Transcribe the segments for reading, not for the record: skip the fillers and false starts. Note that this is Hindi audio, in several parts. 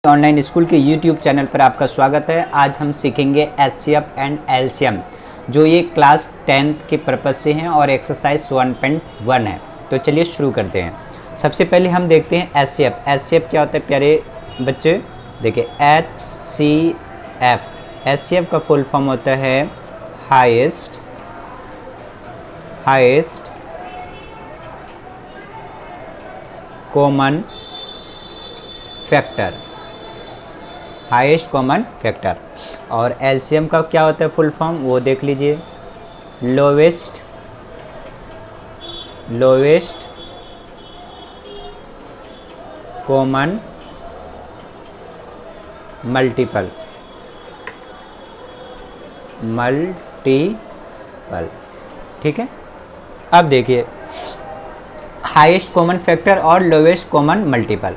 ऑनलाइन स्कूल के यूट्यूब चैनल पर आपका स्वागत है। आज हम सीखेंगे एचसीएफ एंड एलसीएम, जो ये क्लास 10th के पर्पज़ से हैं और एक्सरसाइज 1.1 है। तो चलिए शुरू करते हैं। सबसे पहले हम देखते हैं एचसीएफ। एचसीएफ क्या होता है प्यारे बच्चे? देखिए एचसीएफ, एचसीएफ का फुल फॉर्म होता है highest common factor, highest common factor. और एलसीएम का क्या होता है फुल फॉर्म, वो देख लीजिए, लोवेस्ट कॉमन मल्टीपल, ठीक है। अब देखिए हाईएस्ट कॉमन फैक्टर और लोवेस्ट कॉमन मल्टीपल,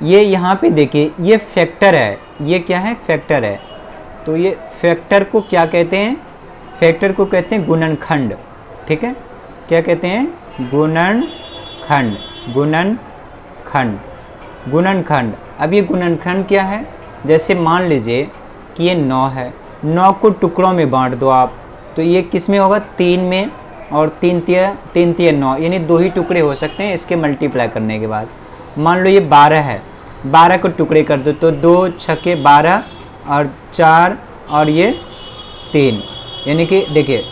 ये यहाँ पे देखिए ये फैक्टर है, ये क्या है? फैक्टर है। तो ये फैक्टर को क्या कहते हैं? फैक्टर को कहते हैं गुणनखंड, ठीक है। क्या कहते हैं? गुणनखंड। अब ये गुणनखंड क्या है? जैसे मान लीजिए कि ये 9 है, 9 को टुकड़ों में बांट दो आप, तो ये किस में होगा? 3 में, और 3 तिया 9, यानी 2 ही टुकड़े हो सकते हैं इसके मल्टीप्लाई करने के बाद। मान लो ये 12 है, 12 को टुकड़े कर दो तो 2 छक्के 12 और 4 और ये 3, यानी कि देखिए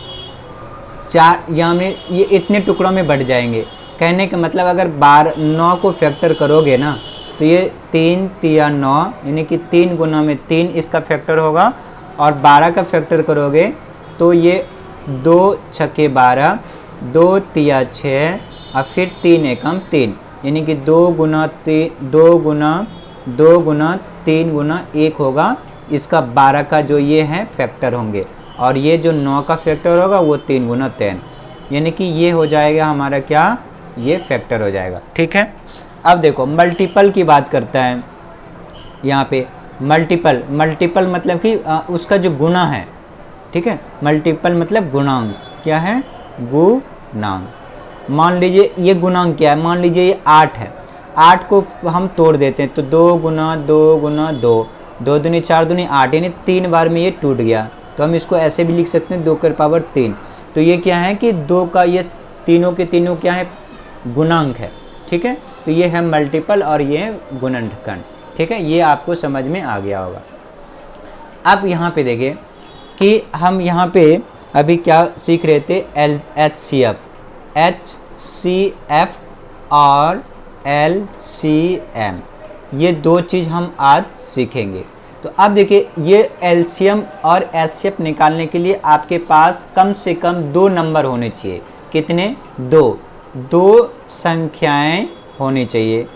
4 यहाँ में ये इतने टुकड़ों में बढ़ जाएंगे। कहने का मतलब अगर 9 को फैक्टर करोगे ना, तो ये 3 तिया 9, यानी कि 3 गुना में 3 इसका फैक्टर होगा, और 12 का फैक्टर करोगे तो ये 2 छक्के 12, 2 तिया 6 और फिर 3 एकम 3, यानी कि 2 गुना 3 गुना 1 होगा। इसका 12 का जो ये है फैक्टर होंगे, और ये जो 9 का फैक्टर होगा वो 3 गुना 10, यानी कि ये हो जाएगा हमारा क्या? ये फैक्टर हो जाएगा, ठीक है। अब देखो मल्टीपल की बात करता है यहाँ पे। मल्टीपल मतलब कि उसका जो गुना है, ठीक है। मल्टीपल मतलब गुणांक, क्या है? गुणांक। मान लीजिए ये गुणांक क्या है? मान लीजिए ये 8 है, 8 को हम तोड़ देते हैं तो 2 गुना 2, 2 दूनी 4 दूनी 8, यानी 3 बार में ये टूट गया। तो हम इसको ऐसे भी लिख सकते हैं 2 की पावर 3। तो ये क्या है कि 2 का ये तीनों के तीनों क्या है? गुणांक है, ठीक है। तो ये है मल्टीपल और ये है गुणनखंड, ठीक है। ये आपको समझ में आ गया होगा। अब यहाँ पे देखिए कि हम यहाँ पे अभी क्या सीख रहे थे? एचसीएफ और एलसीएम, ये 2 चीज़ हम आज सीखेंगे। तो अब देखिए ये एलसीएम और एचसीएफ निकालने के लिए आपके पास कम से कम 2 नंबर होने चाहिए। कितने? 2 संख्याएं होनी चाहिए।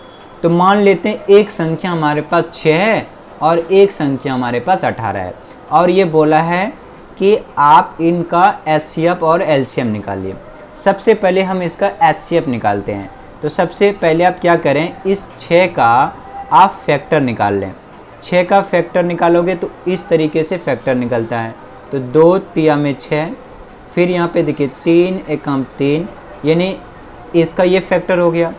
तो मान लेते हैं एक संख्या हमारे पास 6 है और एक संख्या हमारे पास 18 है, और ये बोला है कि आप इनका एचसीएफ और एलसीएम निकालिए। सबसे पहले हम इसका एचसीएफ निकालते हैं। तो सबसे पहले आप क्या करें, इस 6 का आप फैक्टर निकाल लें। 6 का फैक्टर निकालोगे तो इस तरीके से फैक्टर निकलता है। तो 2 तिया में 6, फिर यहाँ पे देखिए 3 एकम 3, यानी इसका ये फैक्टर हो गया।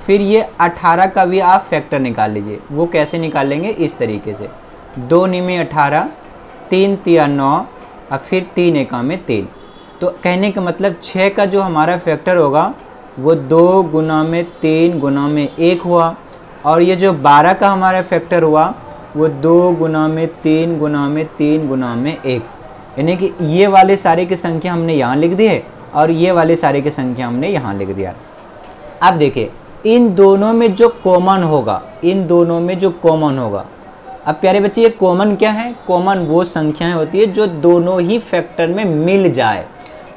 फिर ये 18 का भी आप फैक्टर निकाल लीजिए। वो कैसे निकालेंगे? इस तरीके से, 2 नी 18, 3 तिया 9 और फिर 3 एकम में 3। तो कहने का मतलब 6 का जो हमारा फैक्टर होगा वो 2 गुना में 3 गुना में 1 हुआ, और ये जो 12 का हमारा फैक्टर हुआ वो 2 गुना में 3 गुना में 3 गुना में 1, यानी कि ये वाले सारे की संख्या हमने यहाँ लिख दी है और ये वाले सारे की संख्या हमने यहाँ लिख दिया। अब देखिए इन दोनों में जो कॉमन होगा, अब प्यारे बच्चे ये कॉमन क्या है? कॉमन वो संख्याएं होती है जो दोनों ही फैक्टर में मिल जाए।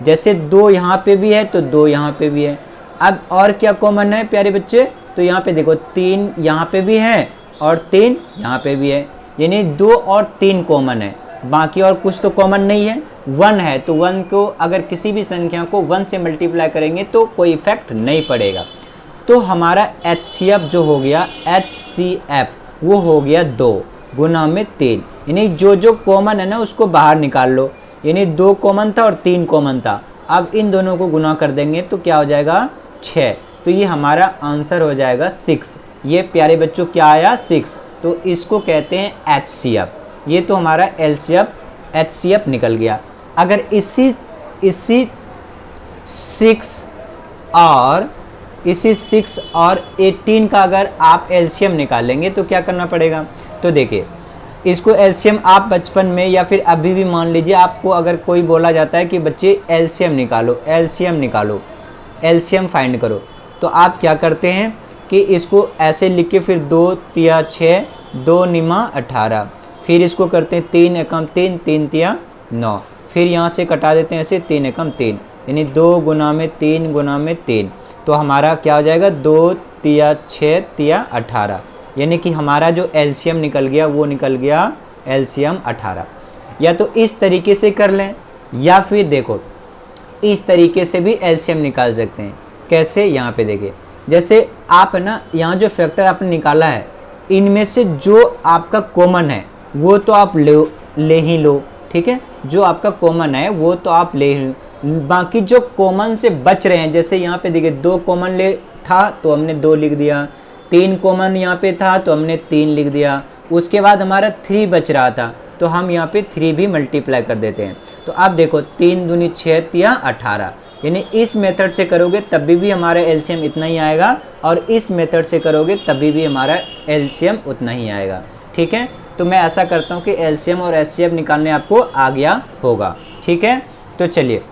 जैसे 2 यहाँ पे भी है तो 2 यहाँ पे भी है। अब और क्या कॉमन है प्यारे बच्चे? तो यहाँ पे देखो 3 यहाँ पे भी है और 3 यहाँ पे भी है, यानी 2 और 3 कॉमन है। बाकी और कुछ तो कॉमन नहीं है। 1 है तो 1 को अगर किसी भी संख्या को 1 से मल्टीप्लाई करेंगे तो कोई इफेक्ट नहीं पड़ेगा। तो हमारा एचसीएफ जो हो गया, एचसीएफ वो हो गया 2 गुना में 3, यानी जो कॉमन है ना उसको बाहर निकाल लो। यानी 2 कॉमन था और 3 कॉमन था। अब इन दोनों को गुना कर देंगे तो क्या हो जाएगा? 6। तो ये हमारा आंसर हो जाएगा 6। ये प्यारे बच्चों क्या आया? 6। तो इसको कहते हैं HCF। ये तो हमारा HCF निकल गया। अगर इसी 6 और 18 का अगर आप एलसीएम निकालेंगे तो क्या करना पड़ेगा? तो देखिए, इसको एलसीएम आप बचपन में या फिर अभी भी मान लीजिए आपको अगर कोई बोला जाता है कि बच्चे एलसीएम निकालो, एलसीएम फाइंड करो, तो आप क्या करते हैं कि इसको ऐसे लिख के फिर 2 तिया 6, 2 निमा 18, फिर इसको करते हैं 3 एकम 3, 3 तिया 9, फिर यहाँ से कटा देते हैं ऐसे 3 एकम 3, यानी 2 गुना में 3 गुना में 3, तो हमारा क्या हो जाएगा 2 तिया 6 तिया 18, यानी कि हमारा जो एलसीएम निकल गया वो निकल गया एलसीएम 18। या तो इस तरीके से कर लें या फिर देखो इस तरीके से भी एलसीएम निकाल सकते हैं। कैसे? यहाँ पे देखिए, जैसे आप ना यहाँ जो फैक्टर आपने निकाला है इनमें से जो आपका कॉमन है वो तो आप ले ही लो, ठीक है, जो आपका कॉमन है वो तो आप ले ही लो। बाकी जो कॉमन से बच रहे हैं, जैसे यहाँ पे देखिए 2 कॉमन ले था तो हमने 2 लिख दिया, 3 कॉमन यहाँ पे था तो हमने 3 लिख दिया, उसके बाद हमारा 3 बच रहा था तो हम यहाँ पे 3 भी मल्टीप्लाई कर देते हैं। तो आप देखो 3 दूनी 6 तिया 18, यानी इस मेथड से करोगे तभी भी हमारा एलसीएम इतना ही आएगा और इस मेथड से करोगे तभी भी हमारा एलसीएम उतना ही आएगा। ठीक है, तो मैं ऐसा करता हूँ कि एलसीएम और एचसीएफ निकालने आपको आ गया होगा। ठीक है, तो चलिए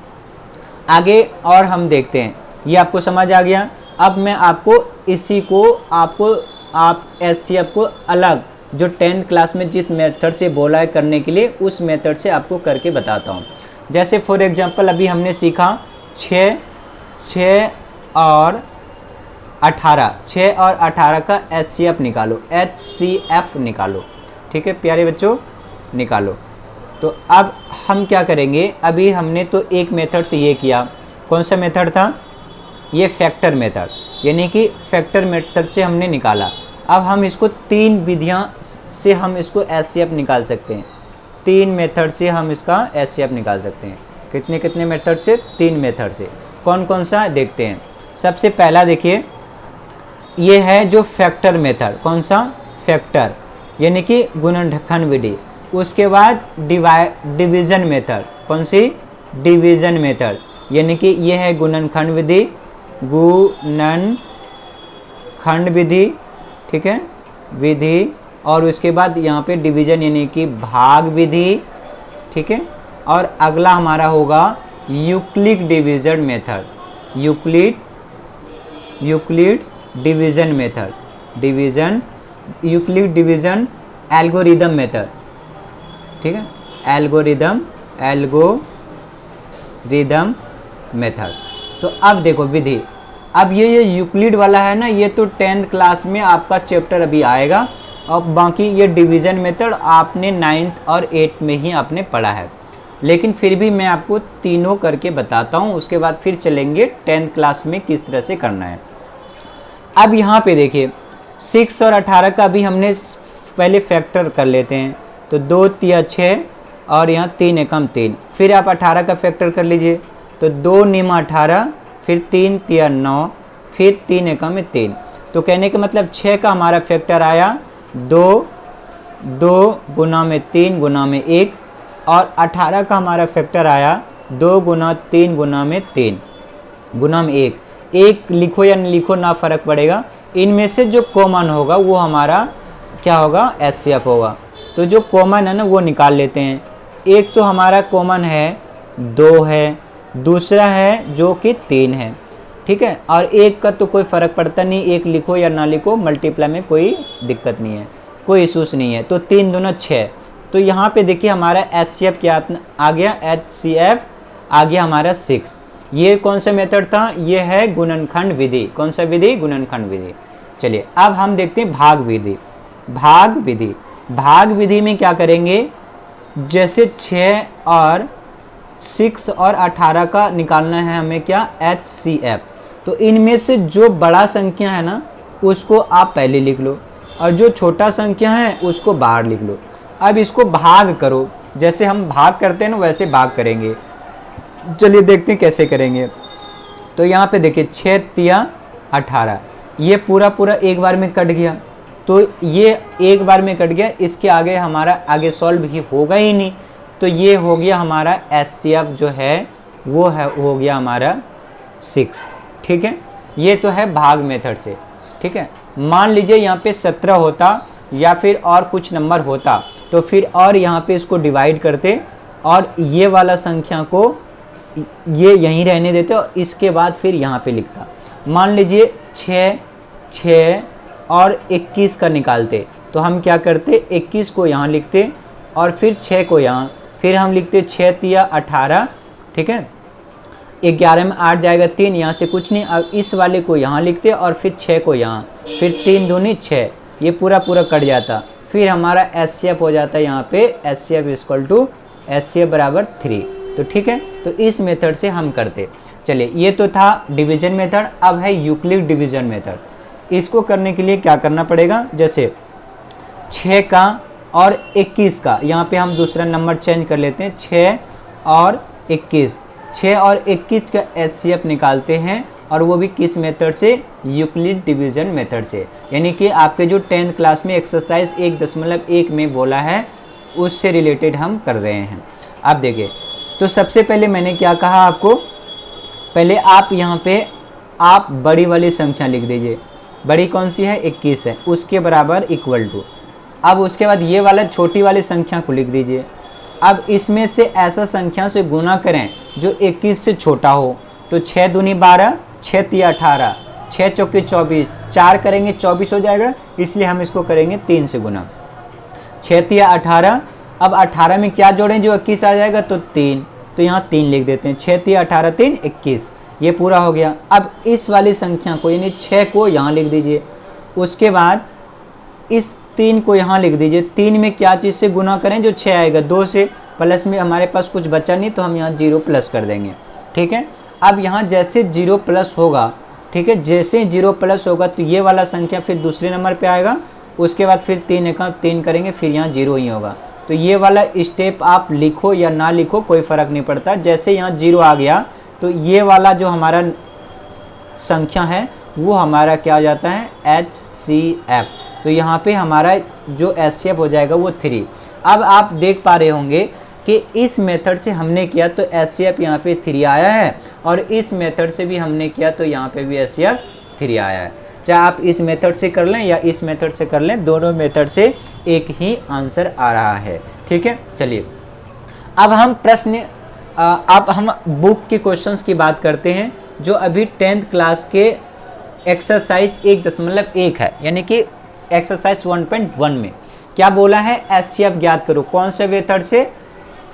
आगे और हम देखते हैं। ये आपको समझ आ गया। अब मैं आपको इसी को आप एचसीएफ को अलग जो 10th क्लास में जिस मेथड से बोला है करने के लिए उस मेथड से आपको करके बताता हूँ। जैसे फॉर एग्जांपल अभी हमने सीखा 6 और 18 का एचसीएफ निकालो। ठीक है प्यारे बच्चों, निकालो। तो अब हम क्या करेंगे, अभी हमने तो एक मेथड से ये किया, कौन सा मेथड था? ये फैक्टर मेथड, यानी कि फैक्टर मेथड से हमने निकाला। अब हम इसको 3 विधियां से हम इसको एचसीएफ निकाल सकते हैं। 3 मेथड से हम इसका एचसीएफ निकाल सकते हैं। कितने मेथड से? 3 मेथड से। कौन कौन सा देखते हैं। सबसे पहला देखिए, ये है जो फैक्टर मेथड। कौन सा? फैक्टर, यानी कि गुणनखंड विधि। उसके बाद डिवीज़न मेथड। कौन सी? डिवीज़न मेथड, यानी कि ये है गुणनखंड विधि। ठीक है, विधि। और उसके बाद यहाँ पे डिवीज़न यानी कि भाग विधि। ठीक है, और अगला हमारा होगा Euclid division method, Euclid division method, Euclid division algorithm method. ठीक है, एल्गोरिदम मेथड। तो अब देखो विधि, अब ये यूक्लिड वाला है ना, ये तो 10th क्लास में आपका चैप्टर अभी आएगा, और बाकी ये डिवीज़न मेथड आपने 9th और 8th में ही आपने पढ़ा है। लेकिन फिर भी मैं आपको तीनों करके बताता हूँ, उसके बाद फिर चलेंगे 10th क्लास में किस तरह से करना है। अब यहाँ पे देखिए 6 और 18 का भी हमने पहले फैक्टर कर लेते हैं। तो 2 तिया 6 और यहाँ 3 एकम 3, फिर आप 18 का फैक्टर कर लीजिए। तो 2 निमा 18, फिर 3 तिया 9, फिर 3 एकम में 3। तो कहने का मतलब 6 का हमारा फैक्टर आया 2 गुना में 3 गुना में 1, और 18 का हमारा फैक्टर आया 2 गुना 3 गुना में 3 गुना में 1। एक लिखो या नहीं लिखो ना फ़र्क पड़ेगा, इनमें से जो कॉमन होगा वो हमारा क्या होगा? एचसीएफ होगा। तो जो कॉमन है ना वो निकाल लेते हैं। एक तो हमारा कॉमन है 2 है, दूसरा है जो कि 3 है। ठीक है, और एक का तो कोई फ़र्क पड़ता नहीं, एक लिखो या ना लिखो, मल्टीप्लाई में कोई दिक्कत नहीं है, कोई इशूस नहीं है। तो 3 दूना 6। तो यहाँ पे देखिए हमारा एचसीएफ क्या आ गया? एचसीएफ आ गया हमारा 6। ये कौन सा मेथड था? ये है गुणनखंड विधि। कौन सा विधि? गुणनखंड विधि। चलिए अब हम देखते हैं भाग विधि। भाग विधि में क्या करेंगे, जैसे 6 और 18 का निकालना है हमें क्या? एचसीएफ। तो इनमें से जो बड़ा संख्या है ना उसको आप पहले लिख लो, और जो छोटा संख्या है उसको बाहर लिख लो। अब इसको भाग करो, जैसे हम भाग करते हैं ना वैसे भाग करेंगे। चलिए देखते हैं कैसे करेंगे। तो यहाँ पे देखिए 6 तिया 18, ये पूरा एक बार में कट गया। तो ये एक बार में कट गया, इसके आगे हमारा आगे सॉल्व ही होगा ही नहीं। तो ये हो गया हमारा HCF जो है वो है हो गया हमारा 6। ठीक है, ये तो है भाग मेथड से। ठीक है, मान लीजिए यहाँ पे 17 होता या फिर और कुछ नंबर होता तो फिर और यहाँ पे इसको डिवाइड करते और ये वाला संख्या को ये यहीं रहने देते और इसके बाद फिर यहाँ पे लिखता। मान लीजिए 6 और 21 का निकालते तो हम क्या करते, 21 को यहाँ लिखते और फिर 6 को यहाँ, फिर हम लिखते 6 तिया 18। ठीक है, 11 में 8 जाएगा 3, यहाँ से कुछ नहीं। अब इस वाले को यहाँ लिखते और फिर 6 को यहाँ, फिर 3 दूनी 6, ये पूरा कट जाता। फिर हमारा HCF हो जाता है यहाँ पे HCF बराबर 3। तो ठीक है, तो इस मेथड से हम करते। चलिए, ये तो था डिवीजन मेथड। अब है यूक्लिड डिवीजन मेथड। इसको करने के लिए क्या करना पड़ेगा, जैसे 6 का और 21 का, यहाँ पे हम दूसरा नंबर चेंज कर लेते हैं। 6 और 21, 6 और 21 का HCF निकालते हैं और वो भी किस मेथड से, यूक्लिड डिवीजन मेथड से। यानी कि आपके जो 10th क्लास में एक्सरसाइज 1.1 में बोला है उससे रिलेटेड हम कर रहे हैं। आप देखिए, तो सबसे पहले मैंने क्या कहा आपको, पहले आप यहाँ पे आप बड़ी वाली संख्या लिख दीजिए। बड़ी कौन सी है, 21 है, उसके बराबर इक्वल टू। अब उसके बाद ये वाला छोटी वाली संख्या को लिख दीजिए। अब इसमें से ऐसा संख्या से गुना करें जो 21 से छोटा हो। तो 6 दूनी 12, 6 तिया 18, 6 चौके 24, 4 करेंगे 24 हो जाएगा, इसलिए हम इसको करेंगे 3 से गुना। 6 तिया 18, अब 18 में क्या जोड़ें जो 21 आ जाएगा, तो 3, तो यहाँ 3 लिख देते हैं। 6 तिया 18 3 21, ये पूरा हो गया। अब इस वाली संख्या को यानी 6 को यहाँ लिख दीजिए। उसके बाद इस 3 को यहाँ लिख दीजिए। 3 में क्या चीज़ से गुना करें जो 6 आएगा, 2 से, प्लस में हमारे पास कुछ बचा नहीं तो हम यहाँ 0 प्लस कर देंगे। ठीक है, अब यहाँ जैसे 0 प्लस होगा, ठीक है, जैसे 0 प्लस होगा तो ये वाला संख्या फिर दूसरे नंबर पे आएगा। उसके बाद फिर 3 करेंगे, फिर यहाँ 0 ही होगा। तो ये वाला स्टेप आप लिखो या ना लिखो कोई फ़र्क नहीं पड़ता। जैसे यहाँ 0 आ गया तो ये वाला जो हमारा संख्या है वो हमारा क्या हो जाता है, HCF। तो यहाँ पे हमारा जो HCF हो जाएगा वो 3। अब आप देख पा रहे होंगे कि इस मेथड से हमने किया तो HCF यहाँ पे 3 आया है और इस मेथड से भी हमने किया तो यहाँ पे भी HCF 3 आया है। चाहे आप इस मेथड से कर लें या इस मेथड से कर लें, दोनों मेथड से एक ही आंसर आ रहा है। ठीक है, चलिए अब हम अब हम बुक के क्वेश्चंस की बात करते हैं जो अभी 10th क्लास के एक्सरसाइज 1.1 है, यानी कि एक्सरसाइज 1.1 में क्या बोला है, HCF ज्ञात करो। कौन से मेथड से,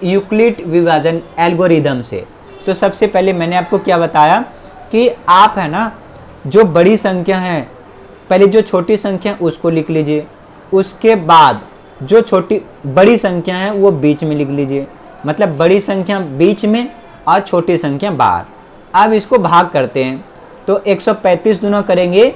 यूक्लिड विभाजन एल्गोरिदम से। तो सबसे पहले मैंने आपको क्या बताया कि आप है ना, जो बड़ी संख्या है पहले जो छोटी संख्या है उसको लिख लीजिए, उसके बाद जो बड़ी संख्या है वो बीच में लिख लीजिए, मतलब बड़ी संख्या बीच में और छोटी संख्या बाहर। अब इसको भाग करते हैं तो 135 गुना करेंगे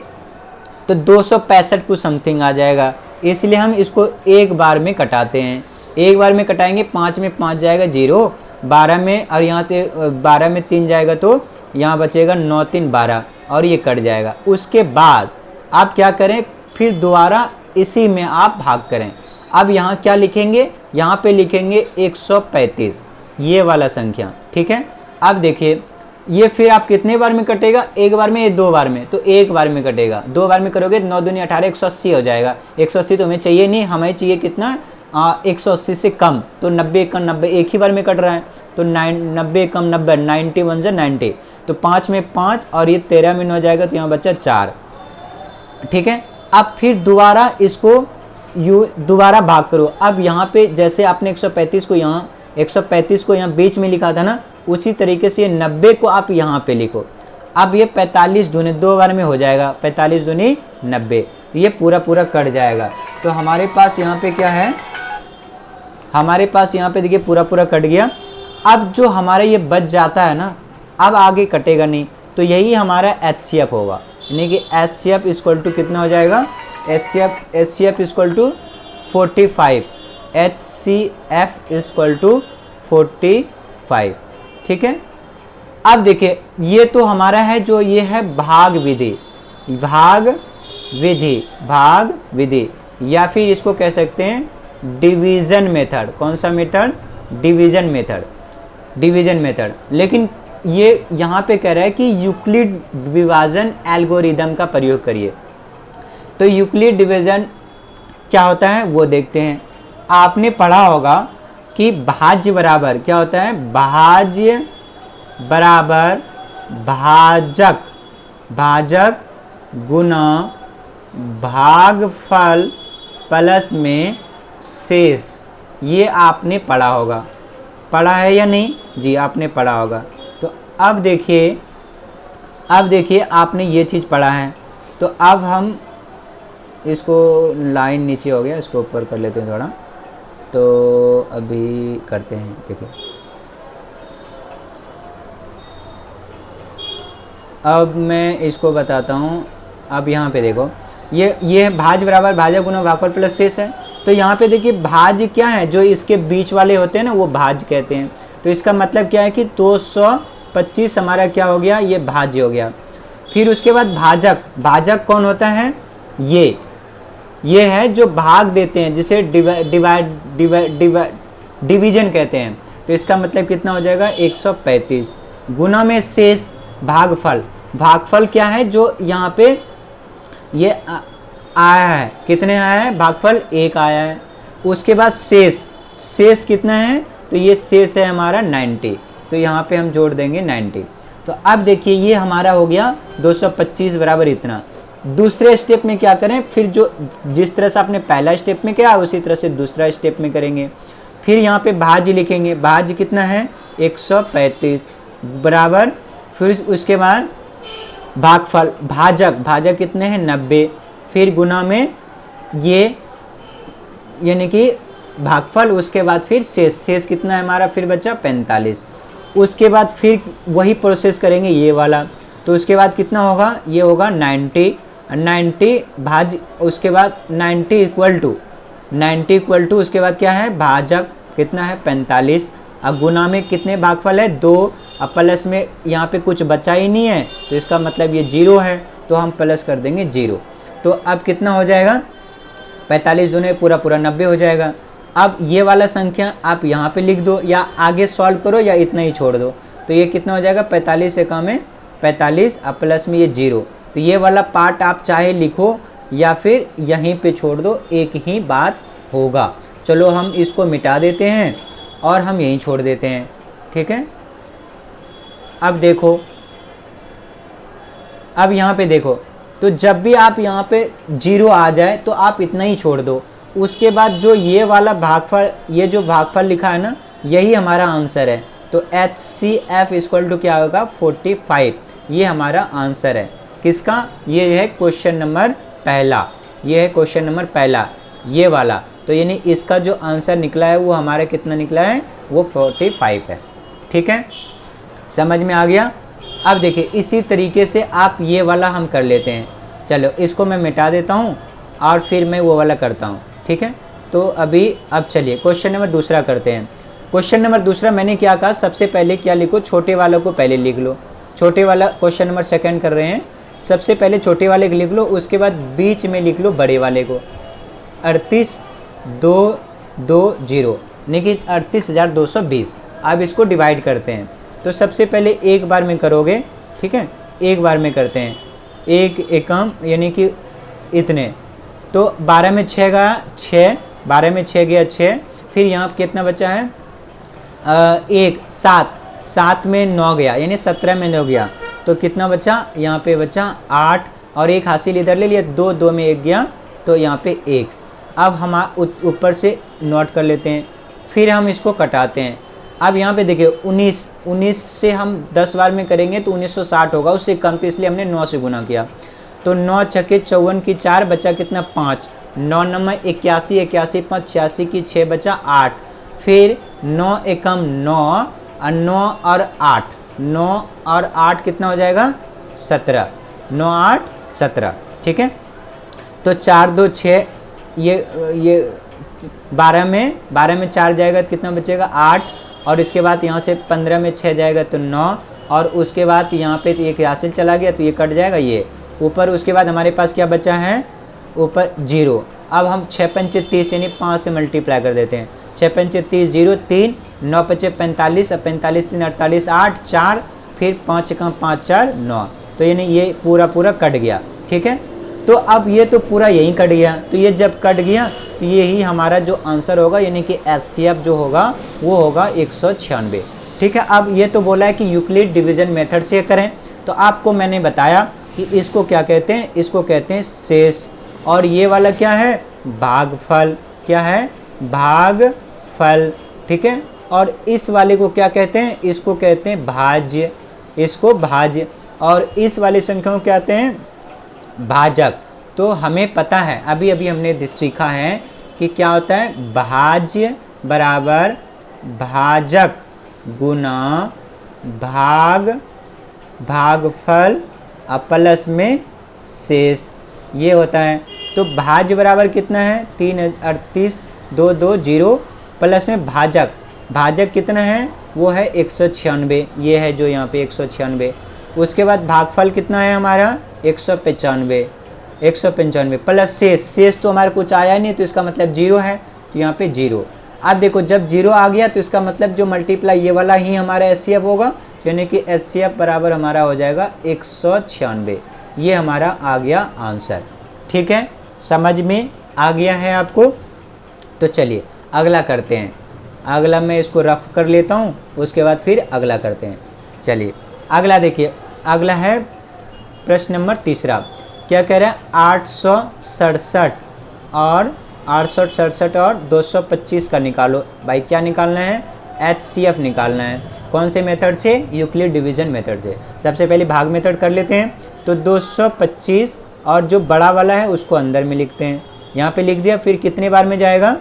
तो 265 कुछ समथिंग आ जाएगा, इसलिए हम इसको एक बार में कटाते हैं। एक बार में कटाएंगे, 5 में 5 जाएगा 0, 12 में और यहाँ से 12 में 3 जाएगा तो यहाँ बचेगा 9 3 12 और ये कट जाएगा। उसके बाद आप क्या करें, फिर दोबारा इसी में आप भाग करें। अब यहाँ क्या लिखेंगे, यहाँ पे लिखेंगे 135 ये वाला संख्या। ठीक है, अब देखिए ये फिर आप कितने बार में कटेगा, एक बार में या 2 बार में, तो एक बार में कटेगा। 2 बार में करोगे 9 दूनी 18 180 हो जाएगा। 180 तो हमें चाहिए नहीं, हमें चाहिए कितना, 180 से कम। तो 90 कम 90 एक ही बार में कट रहा है, तो 90 कम 90 91 से 90, तो 5 में 5 और ये 13 में 9 जाएगा तो यहाँ बचा 4। ठीक है, अब फिर दोबारा इसको दोबारा भाग करो। अब यहाँ पे जैसे आपने 135 को यहाँ बीच में लिखा था ना, उसी तरीके से ये 90 को आप यहाँ पे लिखो। अब ये 45 दूनी 2 बार में हो जाएगा, 45 दूनी 90, तो ये पूरा कट जाएगा। तो हमारे पास यहाँ पे क्या है, हमारे पास यहाँ पे देखिए पूरा कट गया। अब जो हमारा ये बच जाता है ना, अब आगे कटेगा नहीं, तो यही हमारा HCF होगा। यानी कि HCF इक्वल टू कितना हो जाएगा, HCF equal to 45, HCF equal to 45। ठीक है, अब देखिए ये तो हमारा है जो ये है भाग विधि, भाग विधि, भाग विधि, या फिर इसको कह सकते हैं डिवीजन मेथड। कौन सा method? Division method, division method. लेकिन ये यहाँ पे कह रहा है कि यूक्लिड विभाजन एल्गोरिदम का प्रयोग करिए। तो यूक्लिड डिवीजन क्या होता है वो देखते हैं। आपने पढ़ा होगा कि भाज्य बराबर क्या होता है? भाज्य बराबर भाजक, भाजक गुना भागफल प्लस में शेष। ये आपने पढ़ा होगा, पढ़ा है या नहीं? जी आपने पढ़ा होगा। तो अब देखिए, आपने ये चीज़ पढ़ा है। तो अब हम इसको, लाइन नीचे हो गया, इसको ऊपर कर लेते हैं थोड़ा। तो अभी करते हैं, देखिए अब मैं इसको बताता हूँ। अब यहाँ पे देखो, ये भाज्य बराबर भाजक गुना भागफल प्लस शेष है। तो यहाँ पे देखिए भाज्य क्या है? जो इसके बीच वाले होते हैं ना वो भाज्य कहते हैं। तो इसका मतलब क्या है कि 225 हमारा क्या हो गया? ये भाज्य हो गया। फिर उसके बाद भाजक, भाजक कौन होता है? ये है जो भाग देते हैं, जिसे डिवीजन कहते हैं। तो इसका मतलब कितना हो जाएगा? 135 गुना में शेष भागफल। भागफल क्या है? जो यहाँ पे ये आया है, कितने आया है? भागफल 1 आया है। उसके बाद शेष, शेष कितना है? तो ये शेष है हमारा 90। तो यहाँ पे हम जोड़ देंगे 90। तो अब देखिए ये हमारा हो गया 225 बराबर इतना। दूसरे स्टेप में क्या करें? फिर जो जिस तरह से आपने पहला स्टेप में किया उसी तरह से दूसरा स्टेप में करेंगे। फिर यहाँ पे भाज्य लिखेंगे। भाज्य कितना है? 135 बराबर, फिर उसके बाद भागफल, भाजक, भाजक कितने हैं? 90। फिर गुना में ये यानी कि भागफल, उसके बाद फिर शेष, शेष कितना है हमारा? फिर बचा 45। उसके बाद फिर वही प्रोसेस करेंगे ये वाला। तो उसके बाद कितना होगा? ये होगा 90 भाज्य, उसके बाद 90 इक्वल टू उसके बाद क्या है? भाजक कितना है? 45। अब गुना में कितने भागफल है? 2। अब प्लस में यहाँ पे कुछ बचा ही नहीं है, तो इसका मतलब ये 0 है, तो हम प्लस कर देंगे 0। तो अब कितना हो जाएगा? 45 दूने पूरा 90 हो जाएगा। अब ये वाला संख्या आप यहाँ पे लिख दो, या आगे सॉल्व करो, या इतना ही छोड़ दो। तो ये कितना हो जाएगा? 45 से कम है 45, अब प्लस में ये 0। तो ये वाला पार्ट आप चाहे लिखो या फिर यहीं पे छोड़ दो, एक ही बात होगा। चलो हम इसको मिटा देते हैं और हम यहीं छोड़ देते हैं, ठीक है। अब देखो, अब यहाँ पे देखो, तो जब भी आप यहाँ पे 0 आ जाए तो आप इतना ही छोड़ दो। उसके बाद जो ये वाला भागफल, ये जो भागफल लिखा है ना, यही हमारा आंसर है। तो HCF इक्वल टू क्या होगा? 45। ये हमारा आंसर है किसका? ये है क्वेश्चन नंबर पहला, ये है क्वेश्चन नंबर पहला, ये वाला। तो यानी इसका जो आंसर निकला है वो हमारा कितना निकला है? वो 45 है, ठीक है, समझ में आ गया। अब देखिए इसी तरीके से आप ये वाला हम कर लेते हैं। चलो इसको मैं मिटा देता हूँ और फिर मैं वो वाला करता हूँ, ठीक है। तो अब चलिए क्वेश्चन नंबर दूसरा करते हैं। क्वेश्चन नंबर दूसरा मैंने क्या कहा? सबसे पहले क्या लिखो? छोटे वाला को पहले लिख लो। छोटे वाला क्वेश्चन नंबर सेकंड कर रहे हैं। सबसे पहले छोटे वाले को लिख लो, उसके बाद बीच में लिख लो बड़े वाले को। 38,220 यानी कि 38,220। अब इसको डिवाइड करते हैं। तो सबसे पहले एक बार में करोगे, ठीक है, एक बार में करते हैं। एक एकम यानी कि इतने, तो 12 में 6 गया 6, 12 में 6 गया 6। फिर यहाँ कितना बचा है? 1 7, 7 में 9 गया यानी 17 में 9 गया। तो कितना बचा? यहाँ पे बचा 8 और एक हासिल इधर ले लिया, 2 2 में 1 गया, तो यहाँ पे 1। अब हम ऊपर से नोट कर लेते हैं, फिर हम इसको कटाते हैं। अब यहाँ पे देखिए 19 से हम 10 बार में करेंगे तो 1960 होगा, उससे कम, तो इसलिए हमने 9 से गुना किया। तो 9 छक्के 54 की 4 बचा कितना? 5। 9 नंबर 81, 81 5 86 की 6 बचा 8। फिर 9 एकम 9 और 9 और 8, 9 और 8 कितना हो जाएगा? 17। 9 8 17, ठीक है। तो 4 2 6, ये 12 में 4 जाएगा तो कितना बचेगा? 8। और इसके बाद यहाँ से 15 में 6 जाएगा तो 9, और उसके बाद यहाँ पे तो एक हासिल चला गया तो ये कट जाएगा ये, ऊपर उसके बाद हमारे पास क्या बचा है, ऊपर 0। अब हम 6 पंचे 30 यानी 5 से मल्टीप्लाई कर देते हैं। 6 पंचे 30 0 3, 9 पंचे 45, अब 45 3 48 8 4, फिर 5 का 5 4 9, तो यानी ये पूरा कट गया। ठीक है, तो अब ये तो पूरा यहीं कट गया, तो ये जब कट गया तो यही हमारा जो आंसर होगा, यानी कि HCF जो होगा वो होगा 196। ठीक है, अब ये तो बोला है कि यूक्लिड डिवीजन मेथड से करें, तो आपको मैंने बताया कि इसको क्या कहते हैं, इसको कहते हैं शेष, और ये वाला क्या है, भागफल। क्या है, भागफल। ठीक है, और इस वाले को क्या कहते हैं, इसको कहते हैं भाज्य, इसको भाज्य, और इस वाली संख्या को क्या कहते हैं, भाजक। तो हमें पता है, अभी अभी हमने सीखा है कि क्या होता है, भाज्य बराबर भाजक गुना भागफल प्लस में शेष, ये होता है। तो भाज्य बराबर कितना है, 3 38 2 2 0, प्लस में भाजक कितना है, वो है 196, ये है जो यहाँ पे 196। उसके बाद भागफल कितना है हमारा, 195 प्लस शेष तो हमारे कुछ आया नहीं, तो इसका मतलब 0 है, तो यहाँ पे 0। अब देखो जब 0 आ गया तो इसका मतलब जो मल्टीप्लाई ये वाला ही हमारा HCF होगा, यानी कि HCF बराबर हमारा हो जाएगा 196। ये हमारा आ गया आंसर। ठीक है, समझ में आ गया है आपको। तो चलिए अगला करते हैं, अगला मैं इसको रफ कर लेता हूँ, उसके बाद फिर अगला करते हैं। चलिए अगला देखिए, अगला है प्रश्न नंबर 3। क्या कह रहा है, 867 और 225 का निकालो। भाई क्या निकालना है, HCF निकालना है। कौन से मेथड से, यूक्लिड डिवीजन मेथड से। सबसे पहले भाग मेथड कर लेते हैं, तो 225 और जो बड़ा वाला है उसको अंदर में लिखते हैं, यहाँ पे लिख दिया। फिर कितने बार में जाएगा,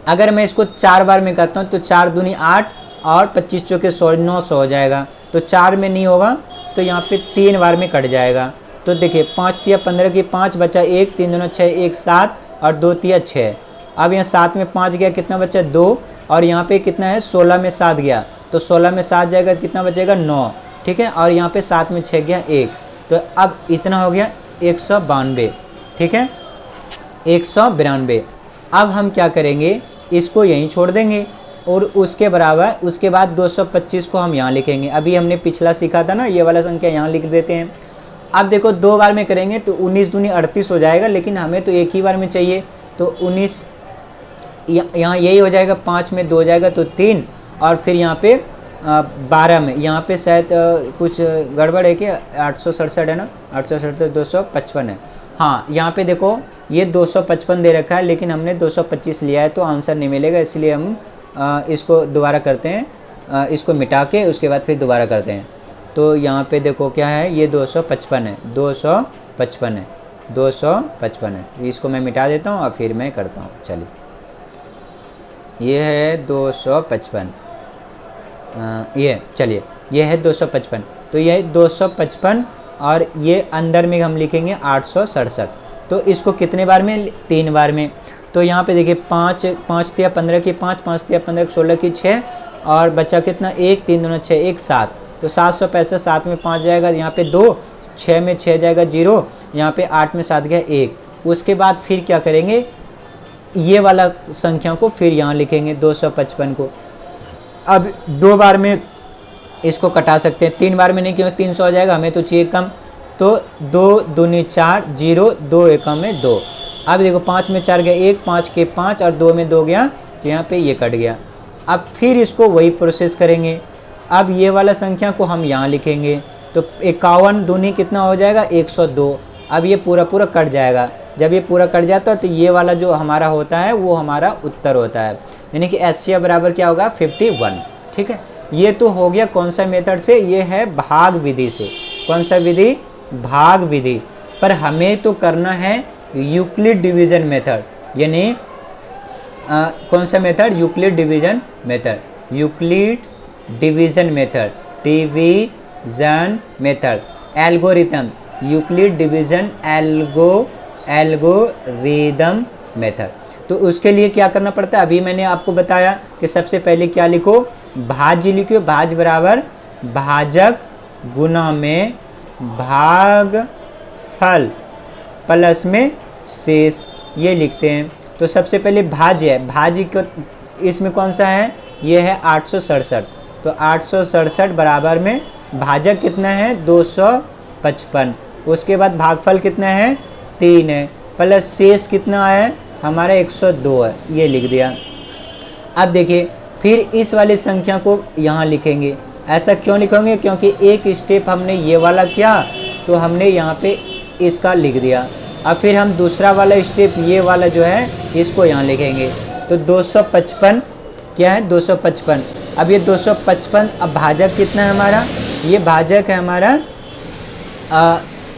अगर मैं इसको 4 बार में करता हूँ तो 4 दूनी 8 और 25 चौके 100, 900 हो जाएगा। तो 4 में नहीं होगा, तो यहाँ पे 3 बार में कट जाएगा। तो देखिए 5 तिया 15 की 5 बचा 1, 3 दूना 6, 1 7 और 2 तिया 6। अब यहाँ 7 में 5 गया, कितना बचा 2, और यहाँ पे कितना है 16 में 7 गया, तो 16 में 7 जाएगा, कितना बचेगा 9। ठीक है, और यहाँ पे 7 में 6 गया 1, तो अब इतना हो गया 192। ठीक है, 192। अब हम क्या करेंगे, इसको यहीं छोड़ देंगे और उसके बराबर, उसके बाद 225 को हम यहाँ लिखेंगे। अभी हमने पिछला सीखा था ना, ये वाला संख्या यहाँ लिख देते हैं। अब देखो 2 बार में करेंगे तो 19 दूनी 38 हो जाएगा, लेकिन हमें तो एक ही बार में चाहिए, तो 19 यहाँ यही हो जाएगा, 5 में 2 जाएगा तो 3, और फिर यहाँ पे 12 में, यहाँ पे शायद कुछ गड़बड़ है कि 867 है ना, 867 255 है। हाँ, यहाँ पे देखो ये 255 दे रखा है, लेकिन हमने 225 लिया है, तो आंसर नहीं मिलेगा, इसलिए हम इसको दोबारा करते हैं, इसको मिटा के उसके बाद फिर दोबारा करते हैं। तो यहाँ पे देखो क्या है, ये 255 है, 255 है, 255 है। इसको मैं मिटा देता हूँ और फिर मैं करता हूँ। चलिए ये है 255, ये चलिए ये है 255, तो ये 255 और ये अंदर में हम लिखेंगे 867। तो इसको कितने बार में, 3 बार में। तो यहाँ पे देखिए 5 तिया 15 की 5, 5 तिया 15 की 16 की 6, और बच्चा कितना 1, 3 दूना 6, 1 7, तो 765, 7 में 5 जाएगा, यहाँ पे 2, 6 में 6 जाएगा 0, यहाँ पे 8 में 7 गया 1। उसके बाद फिर क्या करेंगे, ये वाला संख्या को फिर यहाँ लिखेंगे 255 को। अब 2 बार में इसको कटा सकते हैं, 3 बार में नहीं, क्योंकि 300 हो जाएगा, हमें तो चाहिए कम। तो 2 दूनी 4, 0, 2 एकम में 2। अब देखो 5 में 4 गया 1, 5 के 5 और 2 में 2 गया, तो यहाँ पे ये कट गया। अब फिर इसको वही प्रोसेस करेंगे। अब ये वाला संख्या को हम यहाँ लिखेंगे, तो 51 दूनी कितना हो जाएगा 102। अब ये पूरा कट जाएगा। जब ये पूरा कट जाता है तो ये वाला जो हमारा होता है वो हमारा उत्तर होता है, यानी कि HCF बराबर क्या होगा 51। ठीक है, ये तो हो गया कौन सा मेथड से, ये है भाग विधि से। कौन सा विधि, भाग विधि। पर हमें तो करना है यूक्लिड डिवीजन मेथड, यानी कौन सा method, Euclid division method, Euclid division method, division method, algorithm, Euclid division algorithm method. तो उसके लिए क्या करना पड़ता है, अभी मैंने आपको बताया कि सबसे पहले क्या लिखो, भाज्य लिखो, भाज्य बराबर भाजक गुना में भाग भागफल प्लस में शेष, ये लिखते हैं। तो सबसे पहले भाज्य है, भाज्य को इसमें कौन सा है, ये है 867। तो 867 बराबर में भाजक कितना है 255, उसके बाद भागफल कितना है 3 है, प्लस शेष कितना है हमारा 102 है, ये लिख दिया। अब देखिए फिर इस वाली संख्या को यहाँ लिखेंगे। ऐसा क्यों लिखेंगे, क्योंकि एक स्टेप हमने ये वाला किया तो हमने यहाँ पे इसका लिख दिया। अब फिर हम दूसरा वाला स्टेप ये वाला जो है इसको यहाँ लिखेंगे। तो 255 क्या है 255। अब ये 255, अब भाजक कितना है हमारा, ये भाजक है हमारा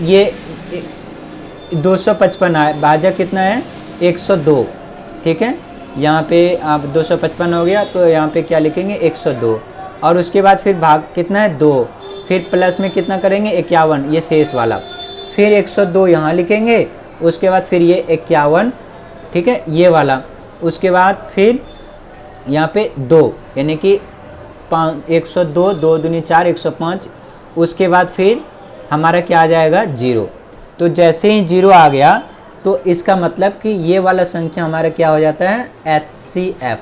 ये 255 है, भाजक कितना है 102। ठीक है, यहाँ पे आप 255 हो गया तो यहाँ पे क्या लिखेंगे 102, और उसके बाद फिर भाग कितना है 2, फिर प्लस में कितना करेंगे 51, ये शेष वाला, फिर 102 यहाँ लिखेंगे, उसके बाद फिर ये 51, ठीक है ये वाला, उसके बाद फिर यहाँ पे 2 यानी कि 102, 2 दूनी 4, 105, उसके बाद फिर हमारा क्या आ जाएगा 0। तो जैसे ही 0 आ गया तो इसका मतलब कि ये वाला संख्या हमारा क्या हो जाता है HCF।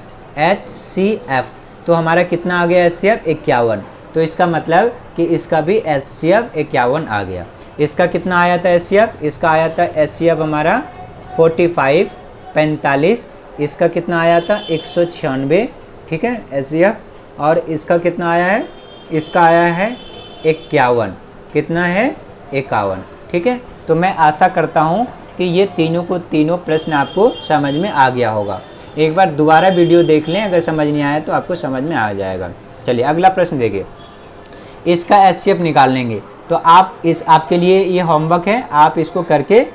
तो हमारा कितना आ गया HCF 51। तो इसका मतलब कि इसका भी HCF 51 आ गया। इसका कितना आया था HCF, इसका आया था HCF हमारा 45, 45, इसका कितना आया था 196, ठीक है HCF, और इसका कितना आया है, इसका आया है 51, कितना है 51, ठीक है। तो मैं आशा करता हूँ कि ये तीनों प्रश्न आपको समझ में आ गया होगा। एक बार दोबारा वीडियो देख लें, अगर समझ नहीं आया तो आपको समझ में आ जाएगा। चलिए अगला प्रश्न देखिए, इसका HCF निकाल लेंगे। तो आप आपके लिए ये होमवर्क है, आप इसको करके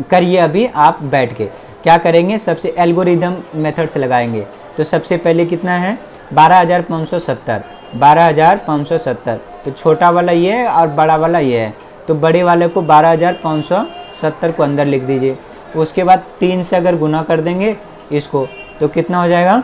करिए। अभी आप बैठ के क्या करेंगे, सबसे एल्गोरिदम मेथड से लगाएंगे। तो सबसे पहले कितना है 12,570, 12,570। तो छोटा वाला ये है और बड़ा वाला ये है, तो बड़े वाले को 12,570 को अंदर लिख दीजिए। उसके बाद 3 से अगर गुना कर देंगे इसको तो कितना हो जाएगा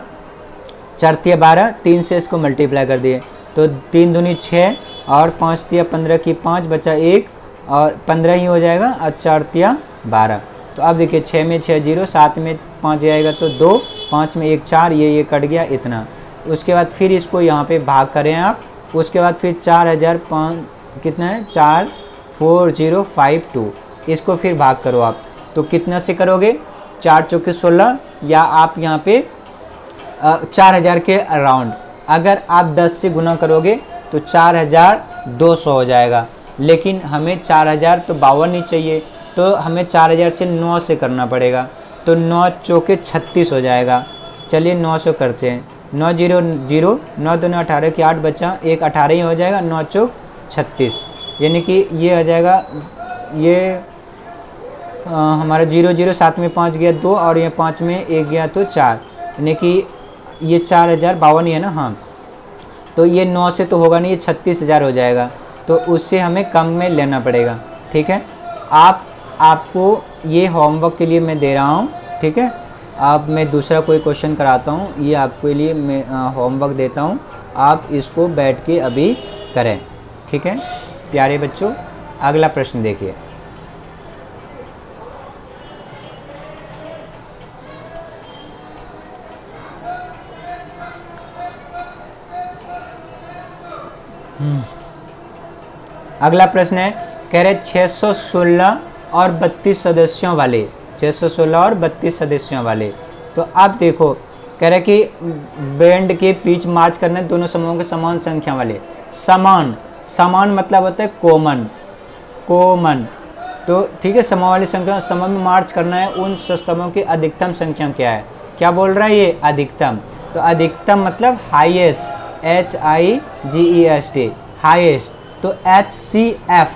4 तिया 12, 3 से इसको मल्टीप्लाई कर दिए तो 3 दूनी 6 और 5 तिया 15 की 5 बचा 1 और 15 ही हो जाएगा, और 4 तिया 12। तो अब देखिए 6 में 6 0, 7 में 5 जाएगा तो 2, 5 में 1 4, ये कट गया इतना। उसके बाद फिर इसको यहाँ पे भाग करें आप, उसके बाद फिर 4005 कितना है 44052, इसको फिर भाग करो आप। तो कितना से करोगे 4 चौके 16, या आप यहाँ पे 4000 के अराउंड। अगर आप 10 से गुना करोगे तो 4200 हो जाएगा, लेकिन हमें 4000 तो 52 ही चाहिए, तो हमें 4000 से 9 से करना पड़ेगा। तो 9 चौके 36 हो जाएगा। चलिए 900 करते हैं, 9 0 0, 9 दूनी 18 की 8 बचा, 1 18 ही हो जाएगा, 9 चौक 36, यानी कि ये आ जाएगा, ये हमारा 0 0, 7 में 5 गया 2 और ये 5 में 1 गया तो 4, यानी कि ये 4052 ही है ना। हाँ, तो ये 9 से तो होगा नहीं, ये 36,000 हो जाएगा, तो उससे हमें कम में लेना पड़ेगा। ठीक है, आपको ये होमवर्क के लिए मैं दे रहा हूँ। ठीक है, अब मैं दूसरा कोई क्वेश्चन कराता हूँ, ये आपके लिए मैं होमवर्क देता हूँ, आप इसको बैठ के अभी करें। ठीक है प्यारे बच्चों, अगला प्रश्न देखिए। अगला प्रश्न है, कह रहे 616 और 32 सदस्यों वाले, 616 और 32 सदस्यों वाले। तो अब देखो कह रहे कि बैंड के बीच मार्च करना दोनों समूहों के समान संख्या वाले। समान मतलब होता है कॉमन। तो ठीक है, समूह वाली संख्या स्तंभों में मार्च करना है, उन स्तंभों की अधिकतम संख्या क्या है। क्या बोल रहा है ये अधिकतम। तो अधिकतम मतलब हाईएस्ट, HIGEST हाईएस्ट। तो HCF